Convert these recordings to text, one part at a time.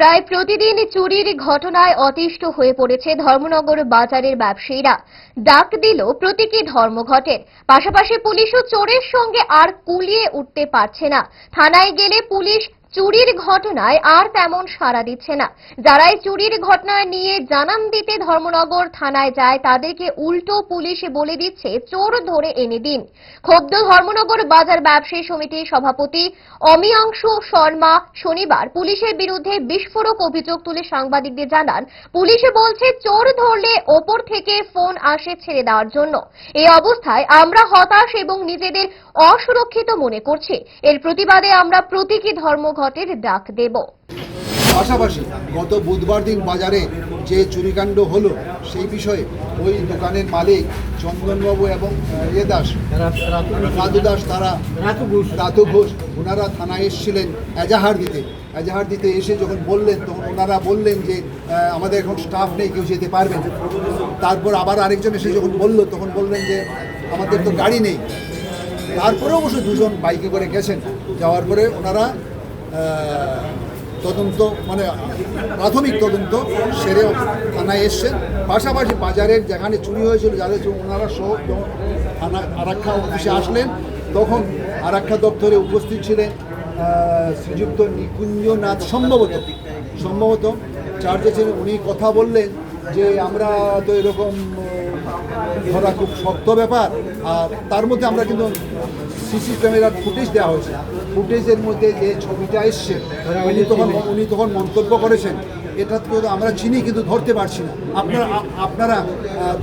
প্রায় প্রতিদিন চুরির ঘটনায় অতিষ্ঠ হয়ে পড়েছে ধর্মনগর বাজারের ব্যবসায়ীরা। ডাক দিল প্রতীকী ধর্মঘটের। পাশাপাশি পুলিশও চোরের সঙ্গে আর কুলিয়ে উঠতে পারছে না। থানায় গেলে পুলিশ চুরির ঘটনায় আর তেমন সাড়া দিচ্ছে না। যারাই চুরির ঘটনা নিয়ে জানান দিতে ধর্মনগর থানায় যায়, তাদেরকে উল্টো পুলিশ বলে দিচ্ছে চোর ধরে এনে দিন। ক্ষুব্ধ ধর্মনগর বাজার ব্যবসায়ী সমিতির সভাপতি অমিয়াংশু শর্মা শনিবার পুলিশের বিরুদ্ধে বিস্ফোরক অভিযোগ তুলে সাংবাদিকদের জানান, পুলিশ বলছে চোর ধরলে ওপর থেকে ফোন আসে ছেড়ে দেওয়ার জন্য। এই অবস্থায় আমরা হতাশ এবং নিজেদের অসুরক্ষিত মনে করছি। এর প্রতিবাদে আমরা প্রতীকী ধর্মঘটের ডাক দেব। পাশাপাশি গত বুধবার দিন বাজারে যে চুরিকাণ্ড হলো সেই বিষয়ে ওই দোকানের মালিক চন্দনবাবু এবং রাধু দাস তারা রাতু ঘোষ ওনারা থানায় এসেছিলেন এজাহার দিতে এসে যখন বললেন তখন ওনারা বললেন যে আমাদের এখন স্টাফ নেই, কেউ যেতে পারবে না। তারপর আবার আরেকজন এসে যখন বললো তখন বললেন যে আমাদের তো গাড়ি নেই। তারপরে অবশ্য দুজন বাইকে করে গেছেন। যাওয়ার পরে ওনারা তদন্ত প্রাথমিক তদন্ত সেরে থানায় এসছেন। পাশাপাশি বাজারের যেখানে চুরি হয়েছিল যাদের ওনারা সহ থানা আরক্ষা অফিসে আসলেন, তখন আরক্ষা দপ্তরে উপস্থিত ছিলেন শ্রীযুক্ত নিকুঞ্জনাথ সম্ভবত চার্জে ছিলেন। উনি কথা বললেন যে আমরা তো এরকম ধরা খুব শক্ত ব্যাপার, আর তার মধ্যে আমরা কিন্তু সিসি ক্যামেরার ফুটেজ দেওয়া হয়েছে। ফুটেজের মধ্যে যে ছবিটা এসছে উনি তখন মন্তব্য করেছেন, এটা তো আমরা চিনি কিন্তু ধরতে পারছি না, আপনারা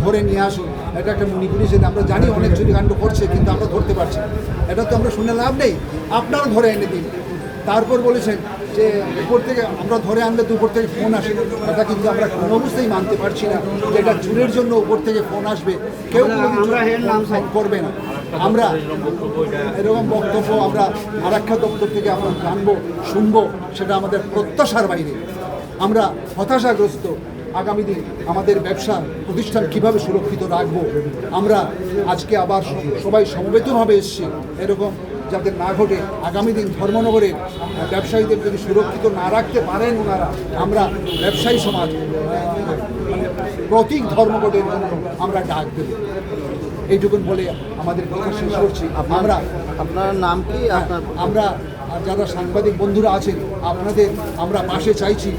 ধরে নিয়ে আসুন। এটা একটা পুলিশ, আমরা জানি অনেক চুরিকাণ্ড করছে কিন্তু আমরা ধরতে পারছি না, এটা তো আমরা শুনে লাভ নেই, আপনারা ধরে এনে দিন। তারপর বলেছেন যে উপর থেকে আমরা ধরে আনলে তো উপর থেকে ফোন আসে, এটা কিন্তু আমরা কোনো অবস্থায় মানতে পারছি না যে এটা চুরের জন্য উপর থেকে ফোন আসবে, কেউ ফোন করবে না। আমরা এরকম বক্তব্য আমরা আরক্ষা দপ্তর থেকে আমরা জানবো, শুনবো, সেটা আমাদের প্রত্যাশার বাইরে। আমরা হতাশাগ্রস্ত। আগামী দিন আমাদের ব্যবসা প্রতিষ্ঠান কিভাবে সুরক্ষিত রাখবো, আমরা আজকে আবার সবাই সমবেতভাবে এসেছি এরকম যাতে না ঘটে। আগামী দিন ধর্মনগরের ব্যবসায়ীদের যদি সুরক্ষিত না রাখতে পারেন ওনারা, আমরা ব্যবসায়ী সমাজ প্রতীক ধর্মঘটের জন্য আমরা ডাক দেব। এইটুকুন বলে আমাদের কথা শেষ করছি। আপনার নাম কি? আমরা যারা সাংবাদিক বন্ধুরা আছেন, আমরা পাশে চাইছি